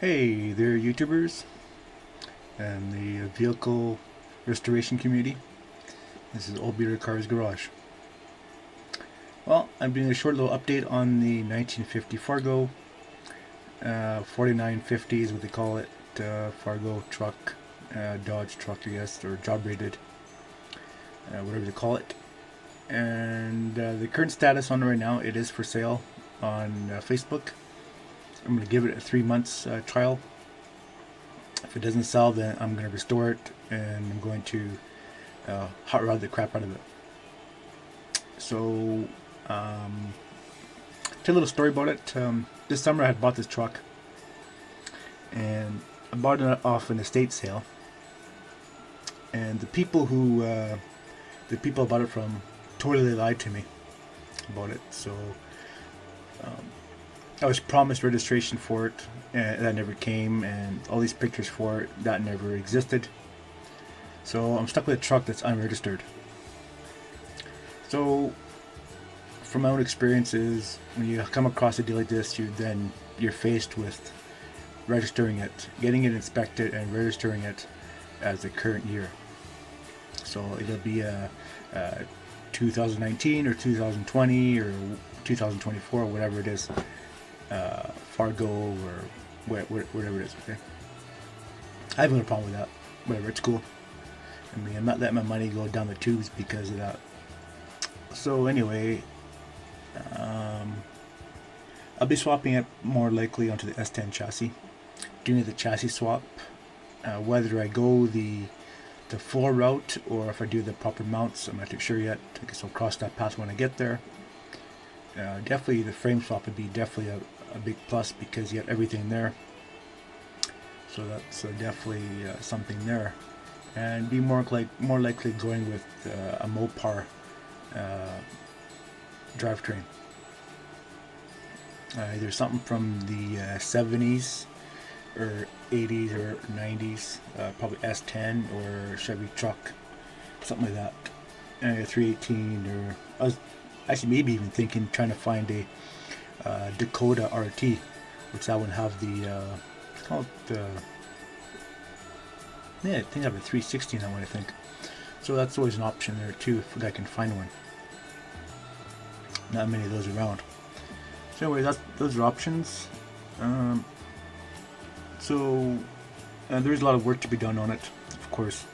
Hey there, YouTubers and the vehicle restoration community. This is Old Beater Cars Garage. Well, I'm doing a short little update on the 1950 Fargo. 4950 is what they call it. Fargo truck, Dodge truck, I guess, or job rated, whatever they call it. And the current status on it right now, it is for sale on Facebook. I'm going to give it a 3 months trial. If it doesn't sell, then I'm going to restore it and I'm going to hot rod the crap out of it. So, tell a little story about it. This summer I had bought this truck and I bought it off an estate sale. And the people I bought it from totally lied to me about it. So, I was promised registration for it, and that never came, and all these pictures for it, that never existed. So I'm stuck with a truck that's unregistered. So from my own experiences, when you come across a deal like this, you're faced with registering it, getting it inspected, and registering it as the current year. So it'll be a 2019 or 2020 or 2024 or whatever it is. Fargo or whatever it is, okay? I have no problem with that. Whatever, it's cool. I mean, I'm not letting my money go down the tubes because of that. So anyway, I'll be swapping it more likely onto the S10 chassis. Doing the chassis swap. Whether I go the full route or if I do the proper mounts, I'm not too sure yet. I guess I'll cross that path when I get there. Definitely the frame swap would be definitely a big plus because you have everything there. So that's definitely something there, and be more likely going with a Mopar drivetrain. Either something from the 70s or 80s or 90s, probably S10 or Chevy truck, something like that. 318 or I was actually maybe even thinking trying to find a Dakota RT, which that would have the it's called yeah, I think I have a 360 in that one, I think. So that's always an option there too if a guy can find one. Not many of those around. So anyway, those are options. So there's a lot of work to be done on it, of course.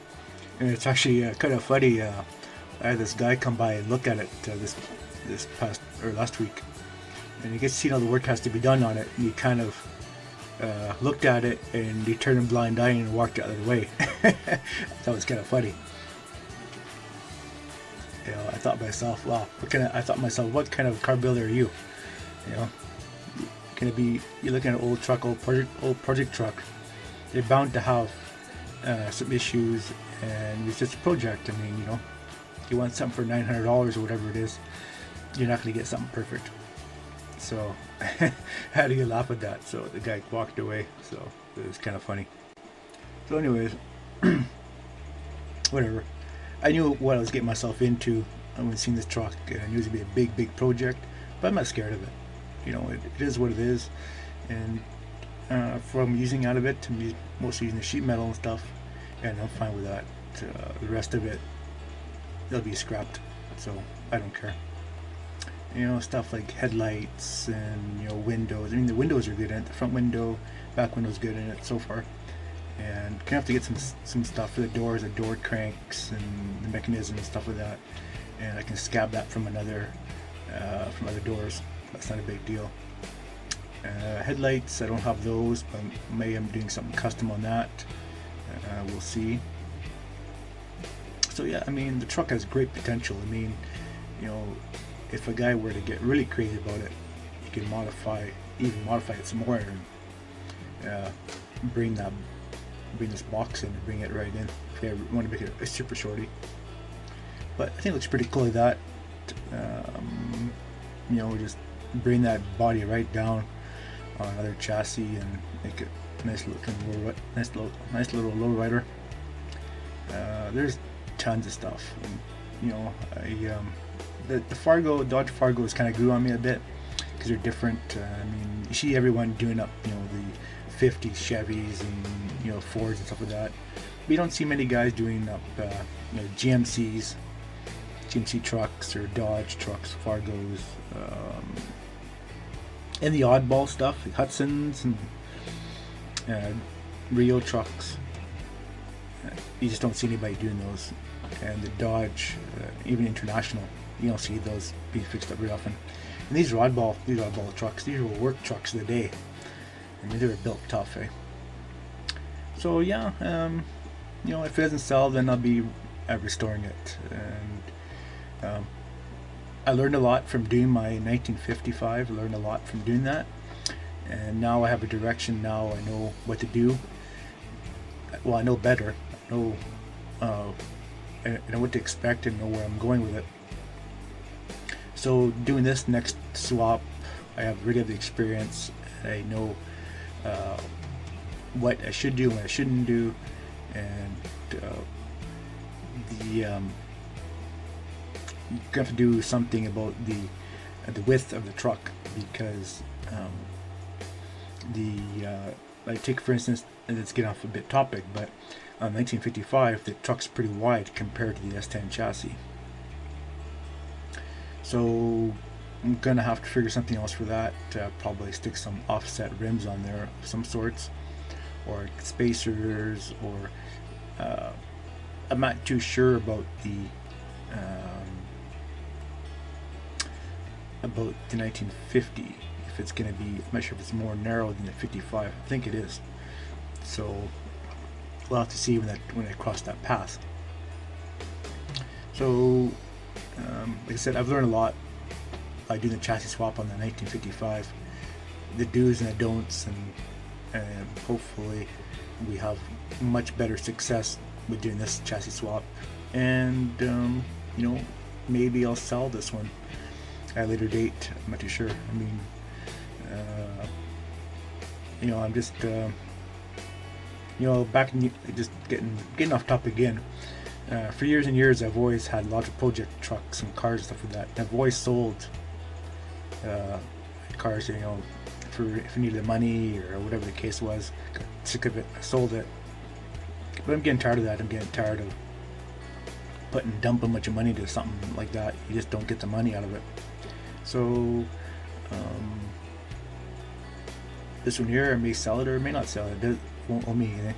And it's actually kind of funny. I had this guy come by and look at it this past or last week, and he gets to see all the work has to be done on it. And he kind of looked at it and he turned a blind eye and walked the other way. That was kind of funny. You know, I thought to myself, wow, what kind of car builder are you? You know, you're looking at an old truck, old project truck. They're bound to have some issues, and it's just a project. I mean, you know, you want something for $900 or whatever it is, you're not going to get something perfect. So I had to laugh at that. So the guy walked away. So it was kind of funny. So anyways, whatever. I knew what I was getting myself into when seeing this truck, and I knew it was going to be a big project, but I'm not scared of it. You know, it is what it is. And from using out of it to me mostly using the sheet metal and stuff, and I'm fine with that. The rest of it, they'll be scrapped. So I don't care. You know, stuff like headlights and, you know, windows. I mean, the windows are good in it. The front window, back window's good in it so far. And gonna have to get some stuff for the doors, the door cranks and the mechanism and stuff like that. And I can scab that from other doors. That's not a big deal. Headlights, I don't have those, but maybe I'm doing something custom on that. We'll see. So yeah, I mean, the truck has great potential. I mean, you know, if a guy were to get really crazy about it, you can modify it some more and bring this box in and bring it right in if you want to make it a super shorty. But I think it looks pretty cool like that. You know, just bring that body right down on another chassis and make it nice looking, nice little lowrider. There's tons of stuff. And, you know, the Dodge Fargo's kind of grew on me a bit because they're different. I mean, you see everyone doing up, you know, the 50s Chevys and, you know, Fords and stuff like that. We don't see many guys doing up, you know, GMC trucks or Dodge trucks, Fargos, and the oddball stuff, like Hudsons and Rio trucks. You just don't see anybody doing those. And the Dodge, even International, you don't see those being fixed up very often. And these are oddball trucks. These were work trucks of the day. I mean, they were built tough, eh? So yeah, you know, if it doesn't sell, then I'll be restoring it. And I learned a lot from doing my 1955. I learned a lot from doing that. And now I have a direction. Now I know what to do. Well, I know better. I know what to expect and know where I'm going with it. So doing this next swap, I have really have the experience. I know what I should do and what I shouldn't do, and you have to do something about the width of the truck, because I take for instance, and let's get off a bit topic, but on 1955 the truck's pretty wide compared to the S10 chassis. So I'm gonna have to figure something else for that. Probably stick some offset rims on there of some sorts, or spacers, or I'm not too sure about the 1950. If it's gonna be, I'm not sure if it's more narrow than the 55. I think it is. So we'll have to see when I cross that path. So like I said, I've learned a lot by doing the chassis swap on the 1955, the do's and the don'ts, and hopefully we have much better success with doing this chassis swap. And you know, maybe I'll sell this one at a later date. I'm not too sure. I mean, you know, I'm just you know, back in, just getting off topic again. For years and years, I've always had lots of project trucks and cars and stuff like that. I've always sold cars, you know, if I needed the money or whatever the case was. Got sick of it, I sold it. But I'm getting tired of that. I'm getting tired of dumping a bunch of money into something like that. You just don't get the money out of it. So this one here, I may sell it or I may not sell it. It won't owe me anything.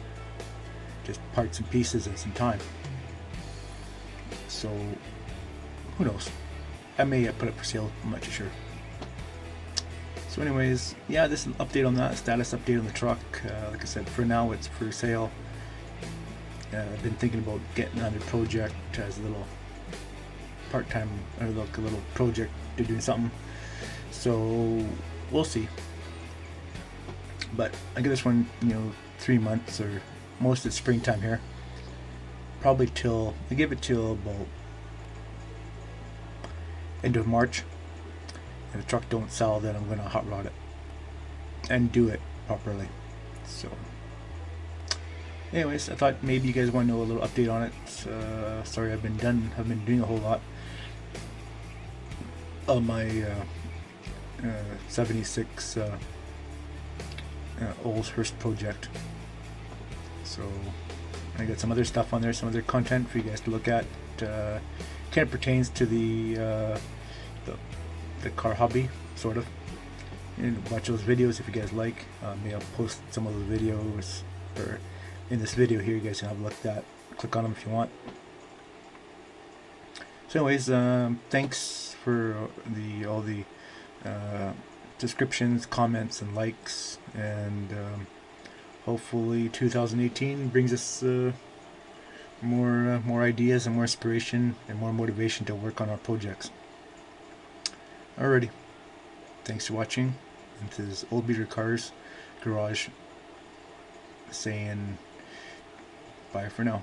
Just parts and pieces and some time. So who knows? I may put it for sale. I'm not too sure. So anyways, yeah, this is an update on that, status update on the truck. Like I said, for now it's for sale. I've been thinking about getting another project as a little part-time, or like a little project to do something. So we'll see. But I give this one, you know, 3 months, or most of springtime here. Probably till, I give it till about end of March. If the truck don't sell, then I'm gonna hot rod it and do it properly. So anyways, I thought maybe you guys want to know a little update on it. Sorry, I've been doing a whole lot on my 76 Olshurst project. So I got some other stuff on there, some other content for you guys to look at. Kind of pertains to the car hobby, sort of. And watch those videos if you guys like. Maybe I'll post some of the videos, or in this video here, you guys can have a look at that. Click on them if you want. So anyways, thanks for all the descriptions, comments, and likes, and hopefully 2018 brings us more ideas and more inspiration and more motivation to work on our projects. Alrighty, thanks for watching. This is Old Beater Cars Garage saying bye for now.